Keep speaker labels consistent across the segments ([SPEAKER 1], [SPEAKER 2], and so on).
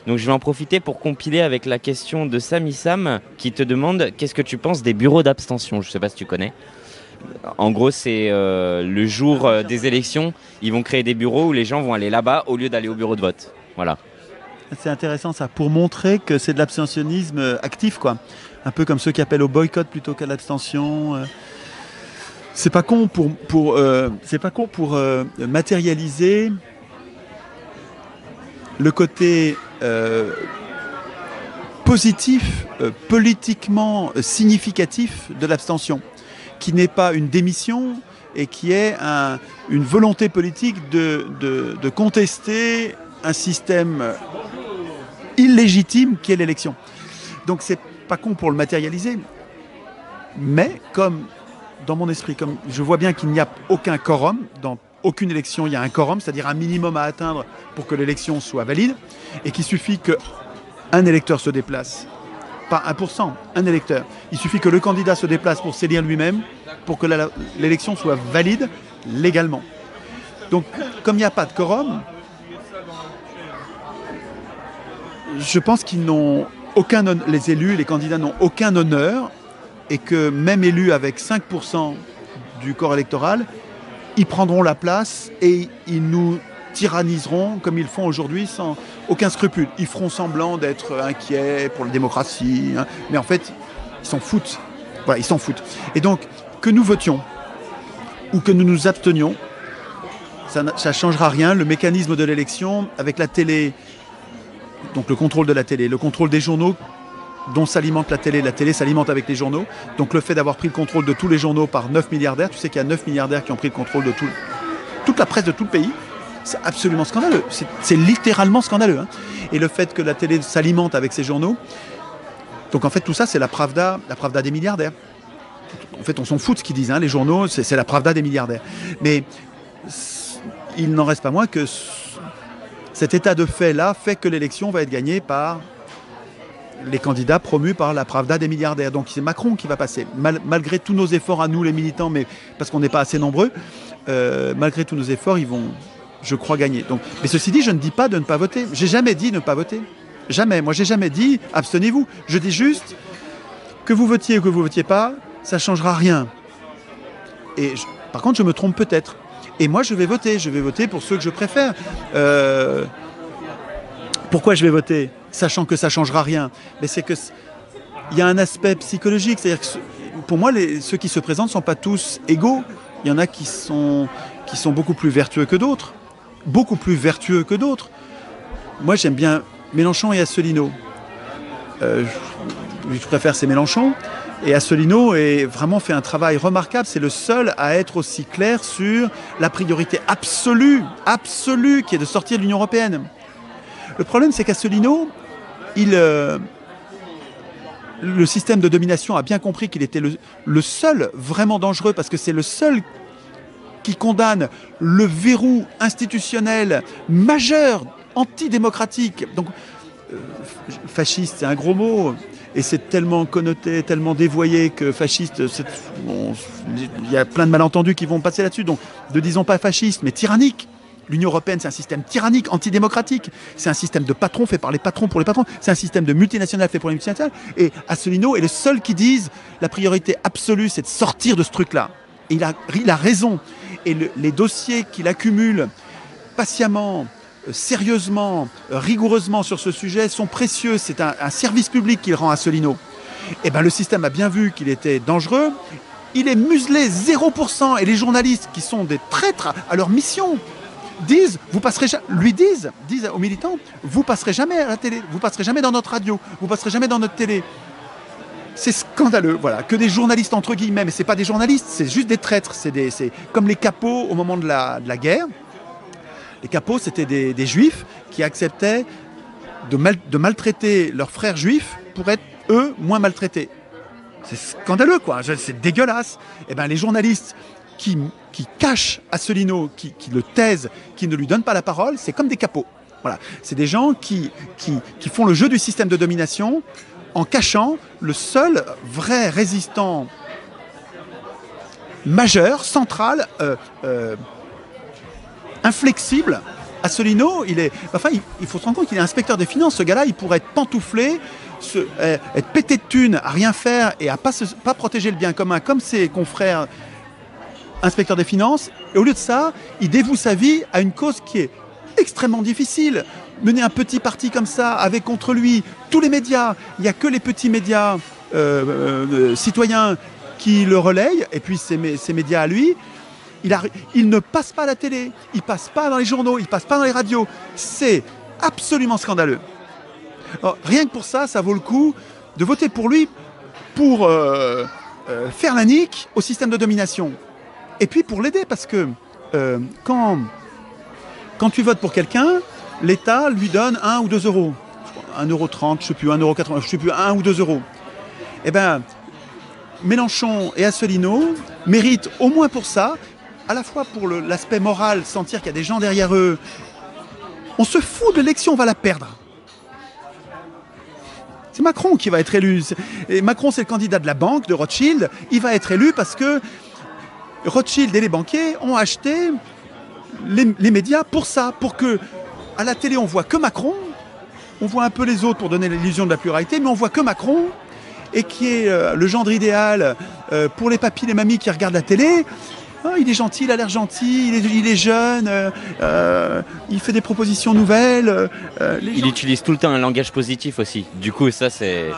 [SPEAKER 1] Donc je vais en profiter pour compiler avec la question de Sami Sam qui te demande qu'est-ce que tu penses des bureaux d'abstention. Je ne sais pas si tu connais. En gros, c'est le jour des élections, ils vont créer des bureaux où les gens vont aller là-bas au lieu d'aller au bureau de vote. Voilà.
[SPEAKER 2] C'est intéressant ça, pour montrer que c'est de l'abstentionnisme actif, quoi. Un peu comme ceux qui appellent au boycott plutôt qu'à l'abstention. C'est pas con pour matérialiser le côté positif, politiquement significatif de l'abstention, qui n'est pas une démission et qui est une volonté politique de contester un système illégitime qu'est l'élection. Donc c'est pas con pour le matérialiser, mais comme dans mon esprit, comme je vois bien qu'il n'y a aucun quorum, dans aucune élection il y a un quorum, c'est-à-dire un minimum à atteindre pour que l'élection soit valide, et qu'il suffit qu'un électeur se déplace, pas 1%, un électeur. Il suffit que le candidat se déplace pour s'élire lui-même, pour que l'élection soit valide légalement. Donc comme il n'y a pas de quorum, je pense qu'ils n'ont les élus, les candidats n'ont aucun honneur, et que même élus avec 5% du corps électoral, ils prendront la place et ils nous tyranniseront comme ils font aujourd'hui sans aucun scrupule. Ils feront semblant d'être inquiets pour la démocratie, hein, mais en fait, ils s'en foutent. Voilà, ils s'en foutent. Et donc, que nous votions ou que nous nous abstenions, ça ne changera rien. Le mécanisme de l'élection, avec la télé, donc le contrôle de la télé, le contrôle des journaux dont s'alimente la télé s'alimente avec les journaux, donc le fait d'avoir pris le contrôle de tous les journaux par 9 milliardaires, tu sais qu'il y a 9 milliardaires qui ont pris le contrôle de toute la presse de tout le pays, c'est absolument scandaleux, c'est littéralement scandaleux, hein. Et le fait que la télé s'alimente avec ces journaux, donc en fait tout ça c'est la Pravda des milliardaires. En fait on s'en fout de ce qu'ils disent, hein. Les journaux c'est la Pravda des milliardaires. Mais il n'en reste pas moins que cet état de fait-là fait que l'élection va être gagnée par les candidats promus par la Pravda des milliardaires. Donc c'est Macron qui va passer. Malgré tous nos efforts à nous, les militants, mais parce qu'on n'est pas assez nombreux, malgré tous nos efforts, ils vont, je crois, gagner. Donc, mais ceci dit, je ne dis pas de ne pas voter. J'ai jamais dit ne pas voter. Jamais. Moi, j'ai jamais dit abstenez-vous. Je dis juste que vous votiez ou que vous votiez pas, ça ne changera rien. Et par contre, je me trompe peut-être. Et moi, je vais voter. Je vais voter pour ceux que je préfère. Pourquoi je vais voter, sachant que ça ne changera rien? Mais c'est qu'il y a un aspect psychologique. C'est-à-dire que pour moi, ceux qui se présentent ne sont pas tous égaux. Il y en a qui sont beaucoup plus vertueux que d'autres. Beaucoup plus vertueux que d'autres. Moi, j'aime bien Mélenchon et Asselineau. Je préfère ces Mélenchon. Et Asselineau a vraiment fait un travail remarquable. C'est le seul à être aussi clair sur la priorité absolue qui est de sortir de l'Union européenne. Le problème, c'est qu'Asselineau, le système de domination a bien compris qu'il était le seul vraiment dangereux, parce que c'est le seul qui condamne le verrou institutionnel majeur, antidémocratique. Donc, fasciste, c'est un gros mot, et c'est tellement connoté, tellement dévoyé que fasciste, il y a plein de malentendus qui vont passer là-dessus. Donc, ne disons pas fasciste, mais tyrannique. L'Union européenne, c'est un système tyrannique, antidémocratique. C'est un système de patrons fait par les patrons pour les patrons. C'est un système de multinationales fait pour les multinationales. Et Asselineau est le seul qui dise la priorité absolue, c'est de sortir de ce truc-là. Et il a raison. Et les dossiers qu'il accumule patiemment, sérieusement, rigoureusement sur ce sujet sont précieux. C'est un service public qu'il rend à Asselineau. Et ben, le système a bien vu qu'il était dangereux. Il est muselé 0%. Et les journalistes, qui sont des traîtres à leur mission, disent aux militants, vous passerez jamais à la télé, vous passerez jamais dans notre radio, vous passerez jamais dans notre télé. C'est scandaleux, voilà, que des journalistes entre guillemets, mais c'est pas des journalistes, c'est juste des traîtres, c'est comme les capots au moment de la guerre. Les capots, c'était des juifs qui acceptaient de maltraiter leurs frères juifs pour être eux moins maltraités. C'est scandaleux, quoi, c'est dégueulasse. Et ben les journalistes qui cachent Asselineau, qui le taisent, qui ne lui donnent pas la parole, c'est comme des capots. Voilà. C'est des gens qui font le jeu du système de domination en cachant le seul vrai résistant majeur, central, inflexible Asselineau, il faut se rendre compte qu'il est inspecteur des finances. Ce gars-là, il pourrait être pantouflé, être pété de thunes, à rien faire et à pas protéger le bien commun comme ses confrères inspecteurs des finances. Et au lieu de ça, il dévoue sa vie à une cause qui est extrêmement difficile. Mener un petit parti comme ça, avec contre lui tous les médias, il n'y a que les petits médias citoyens qui le relayent, et puis ces médias à lui, il ne passe pas à la télé, il ne passe pas dans les journaux, il ne passe pas dans les radios. C'est absolument scandaleux. Alors, rien que pour ça, ça vaut le coup de voter pour lui pour faire la nique au système de domination. Et puis pour l'aider, parce que quand tu votes pour quelqu'un, l'État lui donne 1 ou 2 euros. 1,30 €, je ne sais plus, 1,80 €, je ne sais plus, 1 ou 2 euros. Eh bien, Mélenchon et Asselineau méritent au moins pour ça, à la fois pour l'aspect moral, sentir qu'il y a des gens derrière eux. On se fout de l'élection, on va la perdre. C'est Macron qui va être élu. Et Macron, c'est le candidat de la banque, de Rothschild. Il va être élu parce que Rothschild et les banquiers ont acheté les médias pour ça, pour que à la télé on voit que Macron, on voit un peu les autres pour donner l'illusion de la pluralité, mais on voit que Macron, et qui est le gendre idéal pour les papis, les mamies qui regardent la télé. Oh, il est gentil, il a l'air gentil, il est jeune, il fait des propositions nouvelles.
[SPEAKER 1] Il utilise tout le temps un langage positif aussi. Du coup, ça c'est...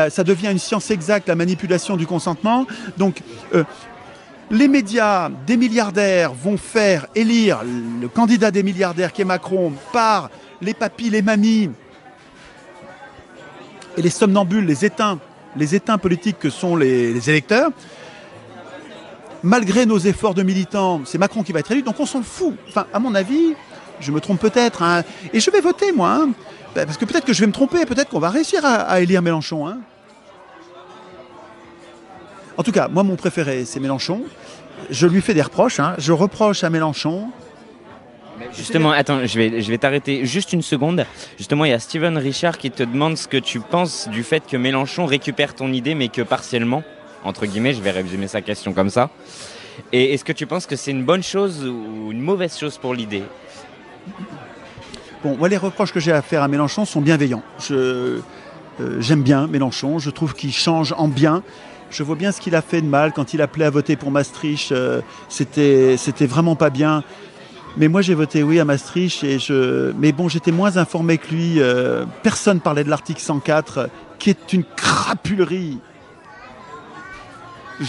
[SPEAKER 2] Ça devient une science exacte, la manipulation du consentement. Donc, les médias des milliardaires vont faire élire le candidat des milliardaires qui est Macron par les papis, les mamies et les somnambules, les éteints politiques que sont les électeurs. Malgré nos efforts de militants, c'est Macron qui va être élu, donc on s'en fout. Enfin, à mon avis, je me trompe peut-être, hein, et je vais voter, moi, hein, parce que peut-être que je vais me tromper, peut-être qu'on va réussir à élire Mélenchon. Hein. En tout cas, moi, mon préféré, c'est Mélenchon. Je lui fais des reproches, hein. Je reproche à Mélenchon.
[SPEAKER 1] Justement, attends, je vais t'arrêter juste une seconde. Justement, il y a Steven Richard qui te demande ce que tu penses du fait que Mélenchon récupère ton idée, mais que partiellement. Entre guillemets, je vais résumer sa question comme ça. Et est-ce que tu penses que c'est une bonne chose ou une mauvaise chose pour l'idée ?
[SPEAKER 2] Bon, moi, les reproches que j'ai à faire à Mélenchon sont bienveillants. J'aime bien Mélenchon, je trouve qu'il change en bien. Je vois bien ce qu'il a fait de mal quand il appelait à voter pour Maastricht. C'était vraiment pas bien. Mais moi, j'ai voté oui à Maastricht. Mais bon, j'étais moins informé que lui. Personne parlait de l'article 104, qui est une crapulerie.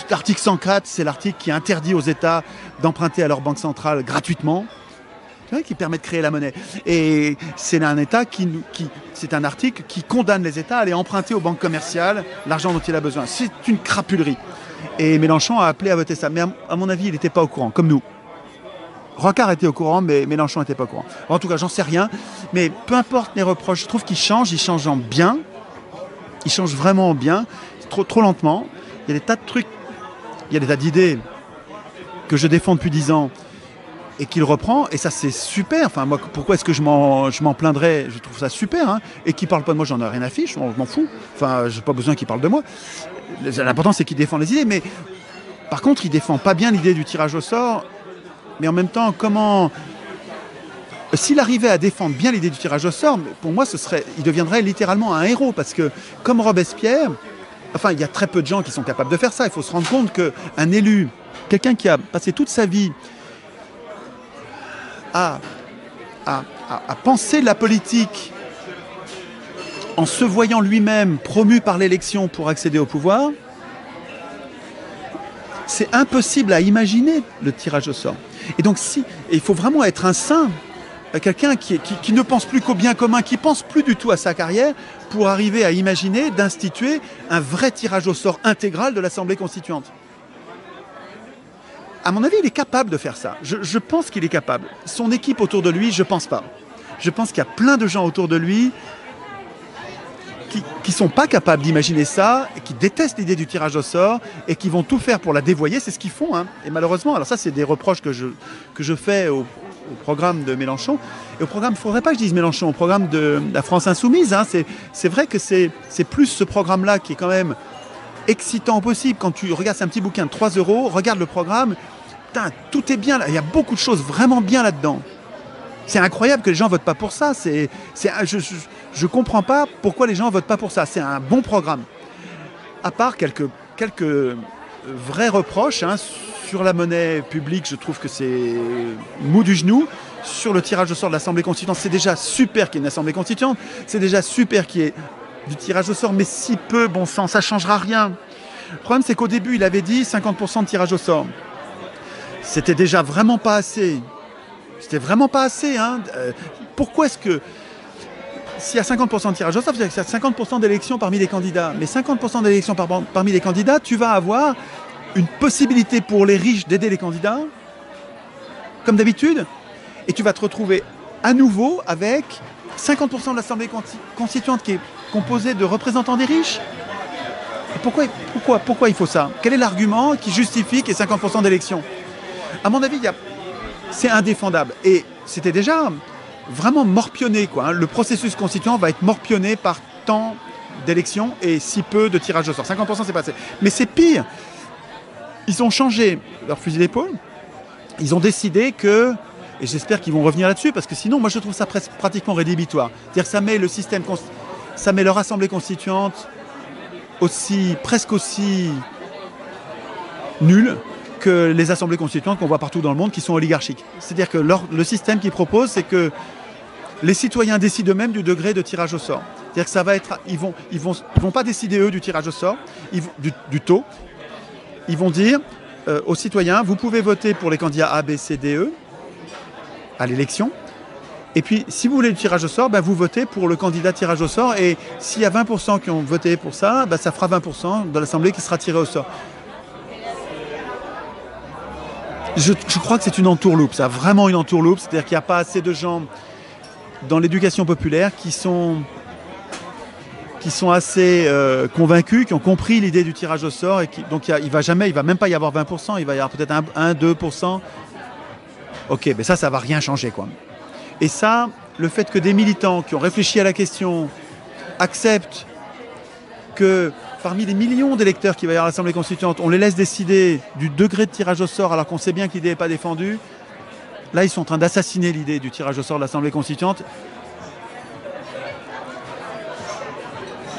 [SPEAKER 2] L'article 104, c'est l'article qui interdit aux États d'emprunter à leur banque centrale gratuitement, qui permet de créer la monnaie. Et c'est un État c'est un article qui condamne les États à aller emprunter aux banques commerciales l'argent dont il a besoin. C'est une crapulerie. Et Mélenchon a appelé à voter ça. Mais à mon avis, il n'était pas au courant, comme nous. Rocard était au courant, mais Mélenchon n'était pas au courant. En tout cas, j'en sais rien. Mais peu importe les reproches, je trouve qu'il change en bien. Il change vraiment en bien, trop lentement. Il y a des tas de trucs, il y a des tas d'idées que je défends depuis 10 ans et qu'il reprend, et ça c'est super. Enfin, moi, pourquoi est-ce que je m'en plaindrais? Je trouve ça super, hein. Et qu'il parle pas de moi, j'en ai rien à fiche, je m'en fous. Enfin, j'ai pas besoin qu'il parle de moi. L'important c'est qu'il défend les idées, mais par contre, il défend pas bien l'idée du tirage au sort. Mais en même temps, s'il arrivait à défendre bien l'idée du tirage au sort, pour moi, il deviendrait littéralement un héros, parce que comme Robespierre, enfin, il y a très peu de gens qui sont capables de faire ça. Il faut se rendre compte qu'un élu, quelqu'un qui a passé toute sa vie à penser la politique en se voyant lui-même promu par l'élection pour accéder au pouvoir, c'est impossible à imaginer le tirage au sort. Et donc, il faut vraiment être un saint, quelqu'un qui ne pense plus qu'au bien commun, qui ne pense plus du tout à sa carrière, pour arriver à imaginer d'instituer un vrai tirage au sort intégral de l'Assemblée constituante. À mon avis, il est capable de faire ça. Je pense qu'il est capable. Son équipe autour de lui, je ne pense pas. Je pense qu'il y a plein de gens autour de lui qui ne sont pas capables d'imaginer ça, et qui détestent l'idée du tirage au sort et qui vont tout faire pour la dévoyer. C'est ce qu'ils font, hein. Et malheureusement, alors ça, c'est des reproches que je fais au programme de Mélenchon. Et au programme, il ne faudrait pas que je dise Mélenchon, au programme de la France Insoumise. Hein. C'est vrai que c'est plus ce programme-là qui est quand même excitant au possible. Quand tu regardes, c'est un petit bouquin de 3 €, regarde le programme, putain, tout est bien là. Il y a beaucoup de choses vraiment bien là-dedans. C'est incroyable que les gens votent pas pour ça. Je comprends pas pourquoi les gens votent pas pour ça. C'est un bon programme. À part quelques vrais reproches sur la monnaie publique, je trouve que c'est mou du genou. Sur le tirage au sort de l'Assemblée constituante, c'est déjà super qu'il y ait une Assemblée constituante. C'est déjà super qu'il y ait du tirage au sort, mais si peu, bon sang, ça changera rien. Le problème, c'est qu'au début, il avait dit 50% de tirage au sort. C'était déjà vraiment pas assez. C'était vraiment pas assez. Pourquoi est-ce que... S'il y a 50% de tirage au sort, ça veut dire qu'il y a 50% d'élections parmi les candidats. Mais 50% d'élections parmi les candidats, tu vas avoir une possibilité pour les riches d'aider les candidats, comme d'habitude, et tu vas te retrouver à nouveau avec 50% de l'Assemblée constituante qui est composée de représentants des riches. Pourquoi il faut ça? Quel est l'argument qui justifie qu'il y ait 50% d'élections? À mon avis, c'est indéfendable. Et c'était déjà vraiment morpionné, quoi. Le processus constituant va être morpionné par tant d'élections et si peu de tirage au sort. 50%, c'est pas assez. Mais c'est pire. Ils ont changé leur fusil d'épaule. Ils ont décidé que, et j'espère qu'ils vont revenir là-dessus, parce que sinon, moi, je trouve ça pratiquement rédhibitoire. C'est-à-dire que ça met le système, ça met leur assemblée constituante presque aussi nulle que les assemblées constituantes qu'on voit partout dans le monde qui sont oligarchiques. C'est-à-dire que le système qu'ils proposent, c'est que les citoyens décident eux-mêmes du degré de tirage au sort. C'est-à-dire que ça va être, ils vont pas décider eux du tirage au sort, du taux. Ils vont dire aux citoyens, vous pouvez voter pour les candidats A, B, C, D, E à l'élection. Et puis, si vous voulez le tirage au sort, vous votez pour le candidat tirage au sort. Et s'il y a 20% qui ont voté pour ça, ça fera 20% de l'Assemblée qui sera tiré au sort. Je crois que c'est une entourloupe, ça, vraiment une entourloupe. C'est-à-dire qu'il n'y a pas assez de gens dans l'éducation populaire qui sont assez convaincus, qui ont compris l'idée du tirage au sort. Donc il va même pas y avoir 20%, il va y avoir peut-être 1-2%. Ok, mais ça va rien changer, quoi. Et ça, le fait que des militants qui ont réfléchi à la question acceptent que parmi les millions d'électeurs qui va y avoir à l'Assemblée constituante, on les laisse décider du degré de tirage au sort alors qu'on sait bien que l'idée n'est pas défendue. Là, ils sont en train d'assassiner l'idée du tirage au sort de l'Assemblée constituante.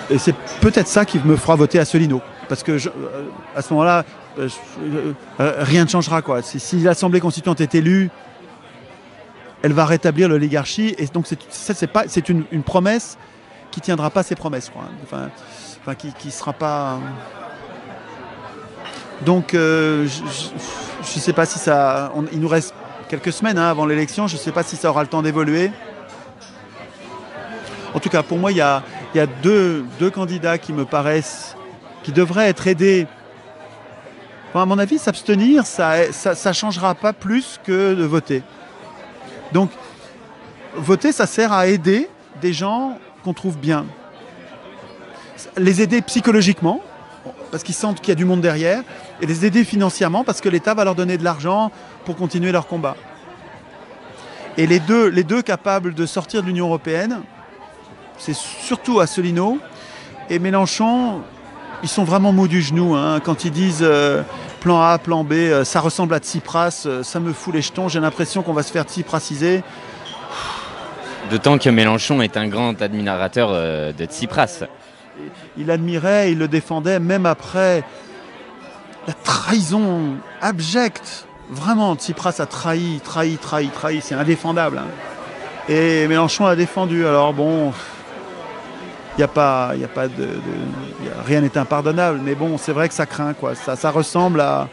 [SPEAKER 2] Et c'est peut-être ça qui me fera voter Asselineau. Parce que à ce moment-là, rien ne changera, quoi. Si l'Assemblée constituante est élue, elle va rétablir l'oligarchie. Et donc, c'est une promesse qui ne tiendra pas ses promesses, quoi. Enfin, qui ne sera pas... Donc, je ne sais pas si ça... il nous reste quelques semaines avant l'élection. Je ne sais pas si ça aura le temps d'évoluer. En tout cas, pour moi, il y a deux candidats qui me paraissent... qui devraient être aidés. Enfin, à mon avis, s'abstenir, ça ne changera pas plus que de voter. Donc, voter, ça sert à aider des gens qu'on trouve bien. Les aider psychologiquement, parce qu'ils sentent qu'il y a du monde derrière, et les aider financièrement, parce que l'État va leur donner de l'argent pour continuer leur combat. Et les deux capables de sortir de l'Union européenne, c'est surtout Asselineau et Mélenchon. Ils sont vraiment mous du genou, quand ils disent plan A, plan B, ça ressemble à Tsipras, ça me fout les jetons, j'ai l'impression qu'on va se faire tsiprasiser.
[SPEAKER 1] D'autant que Mélenchon est un grand admirateur de Tsipras.
[SPEAKER 2] Il admirait, il le défendait, même après la trahison abjecte. Vraiment, Tsipras a trahi, c'est indéfendable. Et Mélenchon a défendu, alors bon... rien n'est impardonnable, mais bon, c'est vrai que ça craint, quoi. Ça ressemble à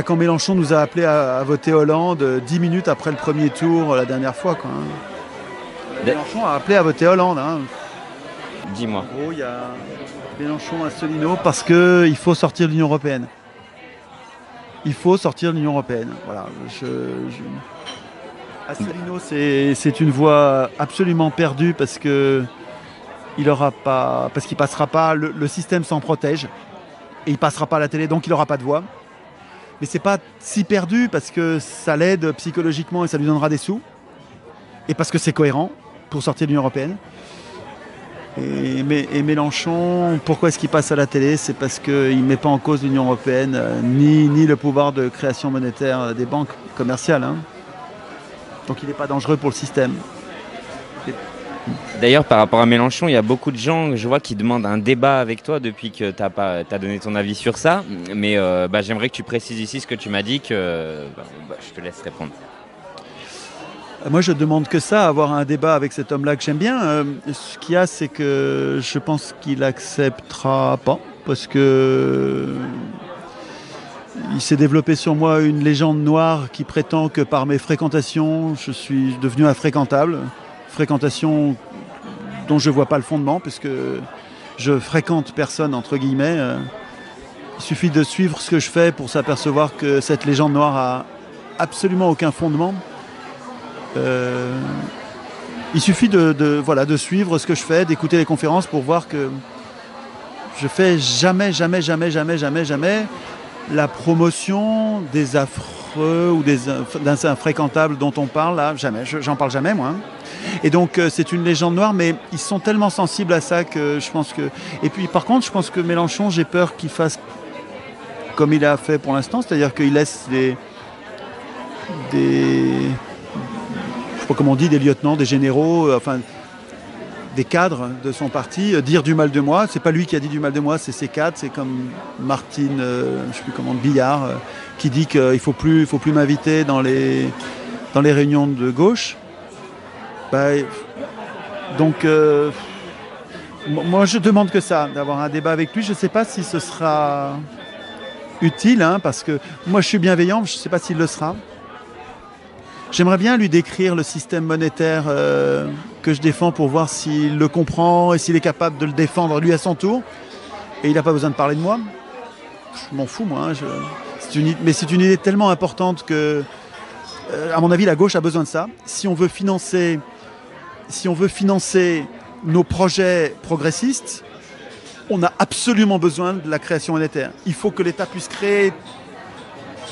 [SPEAKER 2] quand Mélenchon nous a appelé à voter Hollande 10 minutes après le premier tour la dernière fois, quoi. Mélenchon a appelé à voter Hollande.
[SPEAKER 1] Dis-moi.
[SPEAKER 2] En gros, il y a Mélenchon, Asselineau, parce qu'il faut sortir de l'Union européenne. Il faut sortir de l'Union européenne. Voilà. Asselineau, c'est une voie absolument perdue parce qu'il passera pas, le système s'en protège et il passera pas à la télé, donc il n'aura pas de voix. Mais c'est pas si perdu parce que ça l'aide psychologiquement et ça lui donnera des sous et parce que c'est cohérent pour sortir de l'Union européenne. Et Mélenchon, pourquoi est-ce qu'il passe à la télé? C'est parce qu'il ne met pas en cause l'Union européenne, ni le pouvoir de création monétaire des banques commerciales. Hein. Donc il n'est pas dangereux pour le système.
[SPEAKER 1] D'ailleurs, par rapport à Mélenchon, il y a beaucoup de gens, je vois, qui demandent un débat avec toi depuis que tu as donné ton avis sur ça. Mais j'aimerais que tu précises ici ce que tu m'as dit, je te laisse répondre.
[SPEAKER 2] Moi, je demande que ça, avoir un débat avec cet homme-là que j'aime bien. Ce qu'il y a, c'est que je pense qu'il acceptera pas, parce que il s'est développé sur moi une légende noire qui prétend que par mes fréquentations, je suis devenu infréquentable. Fréquentation dont je ne vois pas le fondement, puisque je fréquente personne, entre guillemets. Il suffit de suivre ce que je fais pour s'apercevoir que cette légende noire a absolument aucun fondement. Il suffit de suivre ce que je fais, d'écouter les conférences pour voir que je fais jamais la promotion des affreux ou des infréquentables dont on parle, là, jamais. J'en parle jamais, moi. Hein. Et donc, c'est une légende noire, mais ils sont tellement sensibles à ça que je pense que... Et puis, par contre, je pense que Mélenchon, j'ai peur qu'il fasse comme il a fait pour l'instant, c'est-à-dire qu'il laisse je sais pas comment on dit, des lieutenants, des généraux, des cadres de son parti, dire du mal de moi. C'est pas lui qui a dit du mal de moi, c'est ses cadres. C'est comme Martine, je sais plus comment, Billard, qui dit qu'il faut plus m'inviter dans les réunions de gauche. Donc, moi, je demande que ça, d'avoir un débat avec lui. Je ne sais pas si ce sera utile, hein, parce que moi, je suis bienveillant, je ne sais pas s'il le sera. J'aimerais bien lui décrire le système monétaire que je défends pour voir s'il le comprend et s'il est capable de le défendre lui à son tour. Et il n'a pas besoin de parler de moi. Je m'en fous, moi. Hein, mais c'est une idée tellement importante que, à mon avis, la gauche a besoin de ça. Si on veut financer nos projets progressistes, on a absolument besoin de la création monétaire. Il faut que l'État puisse créer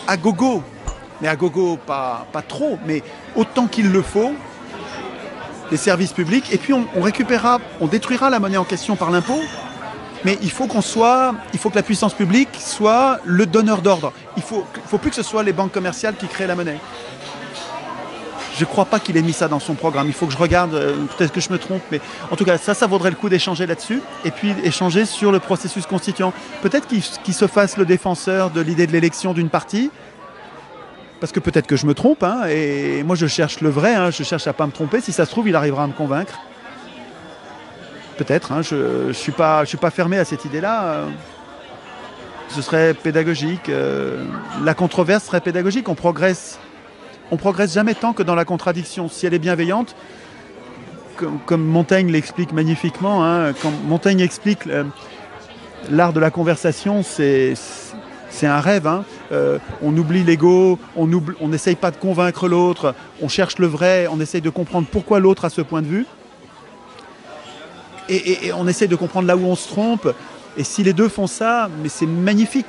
[SPEAKER 2] à gogo. Mais à gogo, pas trop, mais autant qu'il le faut, les services publics. Et puis on détruira la monnaie en question par l'impôt. Mais il faut que la puissance publique soit le donneur d'ordre. Il faut plus que ce soit les banques commerciales qui créent la monnaie. Je ne crois pas qu'il ait mis ça dans son programme. Il faut que je regarde, peut-être que je me trompe, mais en tout cas, ça vaudrait le coup d'échanger là-dessus. Et puis échanger sur le processus constituant. Peut-être qu'il se fasse le défenseur de l'idée de l'élection d'une partie. Parce que peut-être que je me trompe, hein, et moi je cherche le vrai, hein, je cherche à ne pas me tromper. Si ça se trouve, il arrivera à me convaincre. Peut-être, hein, je ne suis pas fermé à cette idée-là. Ce serait pédagogique. La controverse serait pédagogique. On progresse jamais tant que dans la contradiction. Si elle est bienveillante, comme Montaigne l'explique magnifiquement, hein, quand Montaigne explique l'art de la conversation, c'est un rêve. Hein. On oublie l'ego, on n'essaye pas de convaincre l'autre, on cherche le vrai, on essaye de comprendre pourquoi l'autre a ce point de vue. Et on essaye de comprendre là où on se trompe. Et si les deux font ça, mais c'est magnifique.